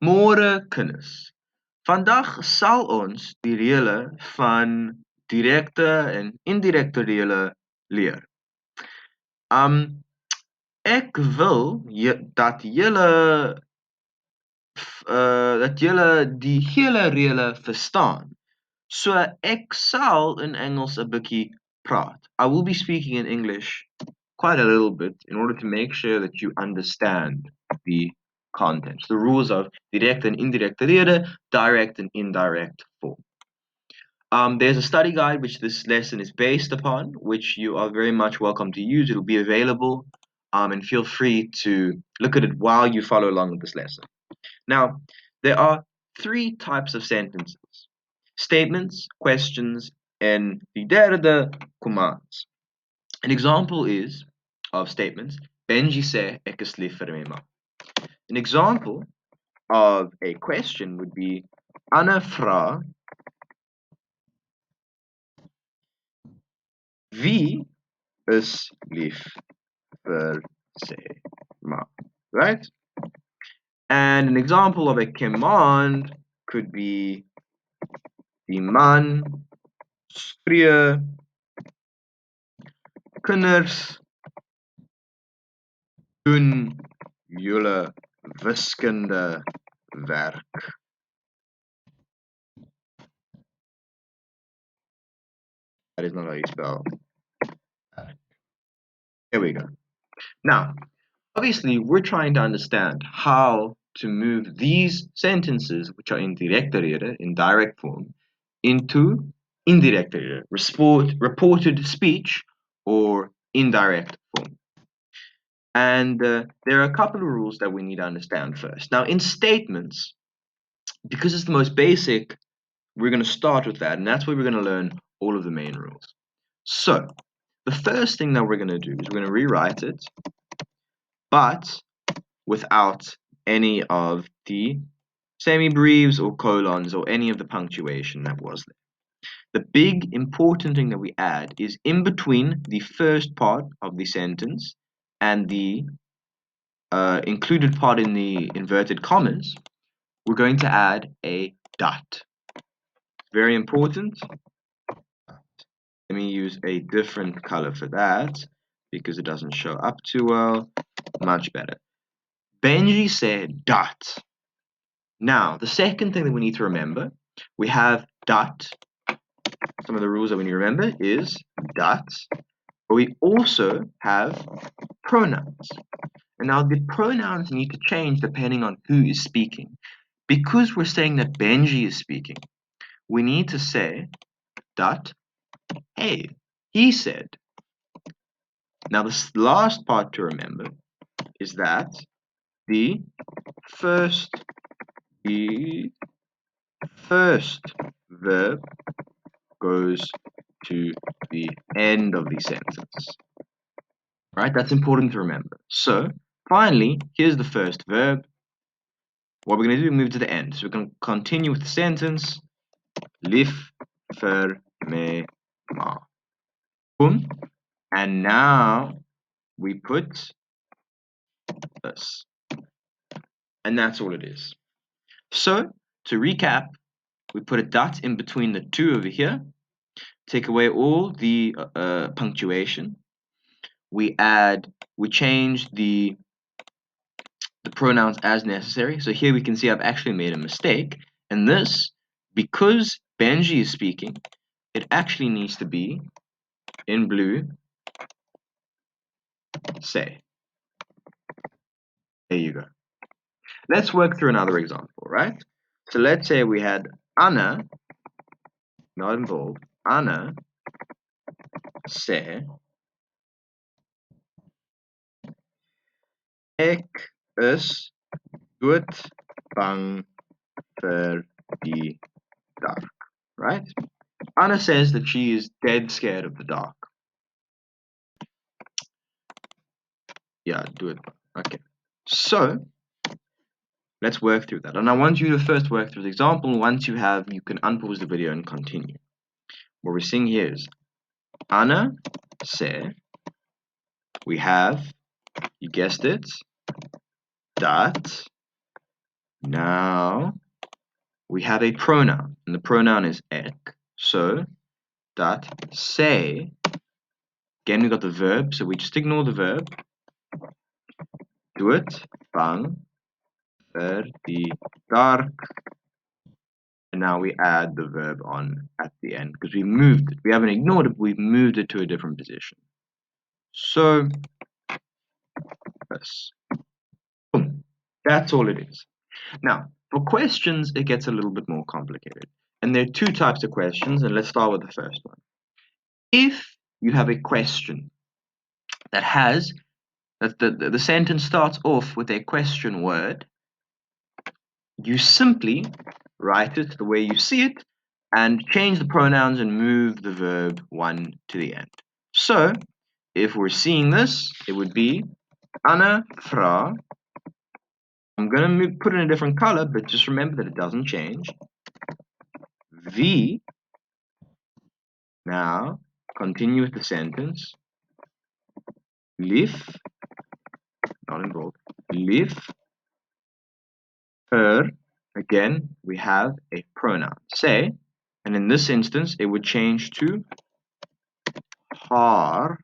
Môre kinders. Vandag sal ons die reële van direkte en indirekte reële leer. Ek wil dat julle die hele reële verstaan. So ek sal in Engels 'n bietjie praat. I will be speaking in English quite a little bit in order to make sure that you understand the contents, the rules of direct and indirect rede, direct and indirect form. There's a study guide which this lesson is based upon, which you are very much welcome to use. It'll be available, and feel free to look at it while you follow along with this lesson. Now, there are three types of sentences: statements, questions, and the derde commands. An example is of statements: Benji sê ek is lief vir my ma. An example of a question would be Anna vra wie is lief vir sy ma, right? And an example of a command could be die man skree kinders doen julle wiskunde werk. That is not how you spell. Here we go. Now, obviously, we're trying to understand how to move these sentences, which are in direkte rede, in direct form, into indirekte rede, reported speech, or indirect form. And there are a couple of rules that we need to understand first. Now, in statements, because it's the most basic, we're going to start with that, and that's where we're going to learn all of the main rules. So, the first thing that we're going to do is we're going to rewrite it, but without any of the semi-breves or colons or any of the punctuation that was there. The big important thing that we add is in between the first part of the sentence and the included part in the inverted commas, we're going to add a dot. Very important. Let me use a different color for that because it doesn't show up too well. Much better. Benji said dot. Now, the second thing that we need to remember, we have dot. Some of the rules that we need to remember is dot, but we also have pronouns. And now the pronouns need to change depending on who is speaking. Because we're saying that Benji is speaking, we need to say dot, hey, he said. Now the last part to remember is that the first verb goes to the end of the sentence. Right? That's important to remember. So, finally, here's the first verb. What we're going to do is move to the end. So we're going to continue with the sentence. Lief vir my ma. Boom. And now we put this. And that's all it is. So, to recap, we put a dot in between the two over here. Take away all the punctuation. We change the pronouns as necessary. So here we can see I've actually made a mistake. And this, because Benji is speaking, it actually needs to be in blue, say. There you go. Let's work through another example, right? So let's say we had Anna, not involved, Anna sê ek is doodbang vir die dark, right? Anna says that she is dead scared of the dark. Yeah, doodbang. Okay. So let's work through that. And I want you to first work through the example. Once you have, you can unpause the video and continue. What we're seeing here is Anna sê, we have, you guessed it, dat Now we have a pronoun, and the pronoun is ek. So that say, again we got the verb, so we just ignore the verb. Do it, bang, die dark. And now we add the verb on at the end because we moved it. We haven't ignored it, we've moved it to a different position. So this. Boom. That's all it is. Now, for questions, it gets a little bit more complicated. And there are two types of questions, and let's start with the first one. If you have a question that has that the sentence starts off with a question word, you simply write it the way you see it and change the pronouns and move the verb one to the end. So, if we're seeing this, it would be Anna fra. I'm going to put it in a different color, but just remember that it doesn't change. V. Now, continue with the sentence. Lief, not involved. Lief, her. Again, we have a pronoun. Say, and in this instance, it would change to har.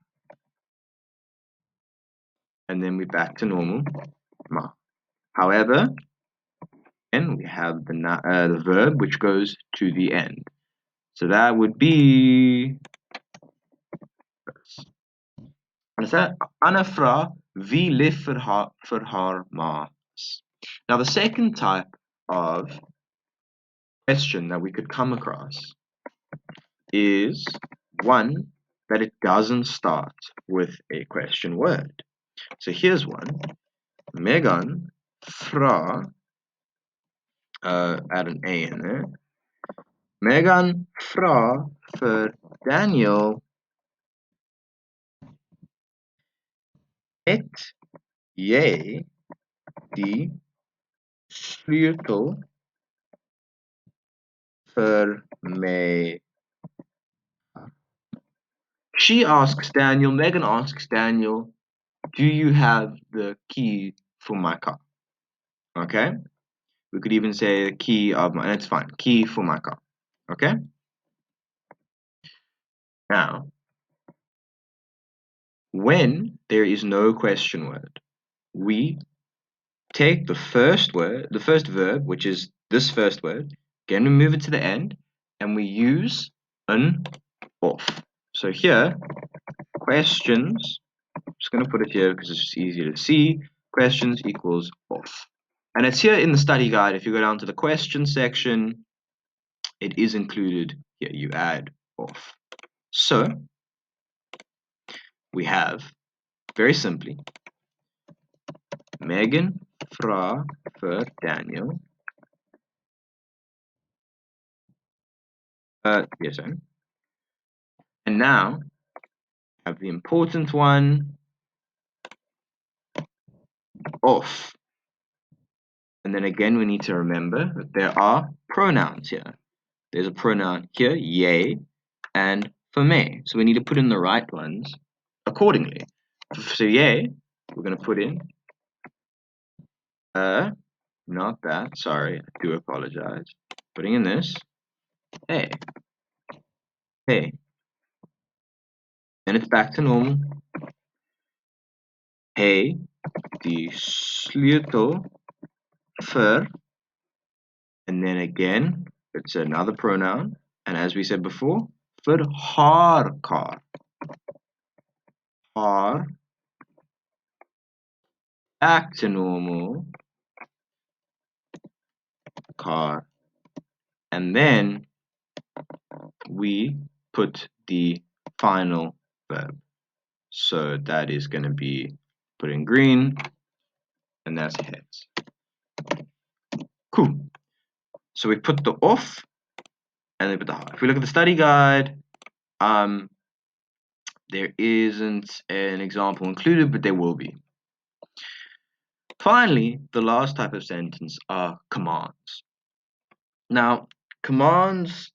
And then we're back to normal. Ma. However, and we have the verb which goes to the end. So that would be Anna fra wie lief vir haar ma. Now the second type of question that we could come across is one that it doesn't start with a question word. So here's one. Megan fra add an A in there. Megan fra vir Daniel het jy die sleutel vir my? She asks Daniel, Megan asks Daniel, do you have the key for my car? Okay? We could even say the key of my, that's fine, key for my car. Okay? Now, when there is no question word, we take the first word, the first verb, which is this first word, again we move it to the end, and we use an off. So here, questions, I'm just going to put it here because it's just easier to see, questions equals off. And it's here in the study guide. If you go down to the question section, it is included here. You add off. So we have, very simply, Megan fra vir Daniel. Yes, sir. And now, I have the important one, off. And then again, we need to remember that there are pronouns here. There's a pronoun here, yay, and for me. So we need to put in the right ones accordingly. So yay, we're going to put in not that, sorry, I do apologize. Putting in this, hey, hey. And it's back to normal. Hey, die sleutel vir, and then again, it's another pronoun. And as we said before, vir haar car. Haar, back to normal, car. And then we put the final verb. So that is going to be put in green, and that's heads. Cool. So we put the off, and then put the har. If we look at the study guide, there isn't an example included, but there will be. Finally, the last type of sentence are commands. Now, commands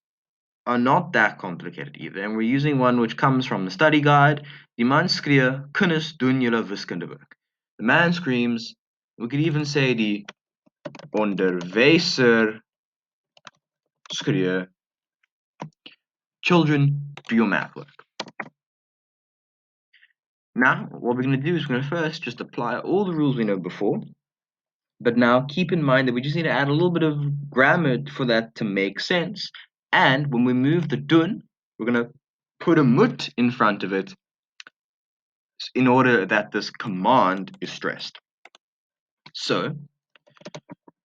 are not that complicated either, and we're using one which comes from the study guide. Die man skree, kinders doen julle wiskundewerk. The man screams, we could even say onderwijzer schreeuwen. Children, do your math work. Now, what we're going to do is we're going to first just apply all the rules we know before. But now keep in mind that we just need to add a little bit of grammar for that to make sense. And when we move the dun, we're going to put a mut in front of it in order that this command is stressed. So,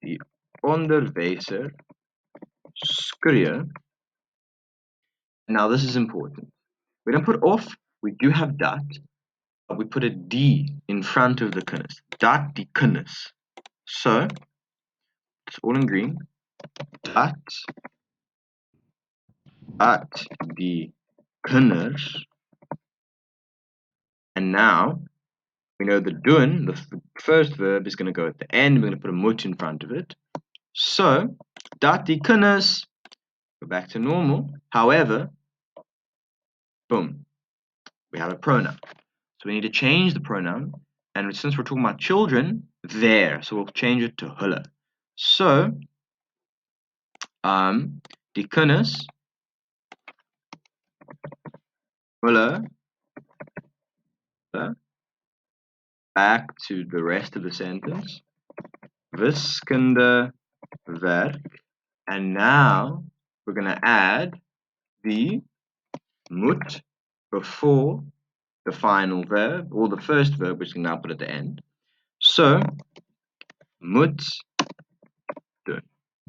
the onderwijzer schreeuwen. Now this is important. We don't put off, we do have dat, but we put a D in front of the kinders. Dat die kinders. So, it's all in green. Dat die kinders. And now, we know the doen, the first verb, is going to go at the end. We're going to put a mut in front of it. So, dat die kinders, go back to normal. However, boom, we have a pronoun. So we need to change the pronoun. And since we're talking about children, there. So we'll change it to hulle. So, die kinders, hulle, back to the rest of the sentence. Wiskunde werk. And now we're going to add the moet before the final verb, or the first verb, which we can now put at the end. So, moet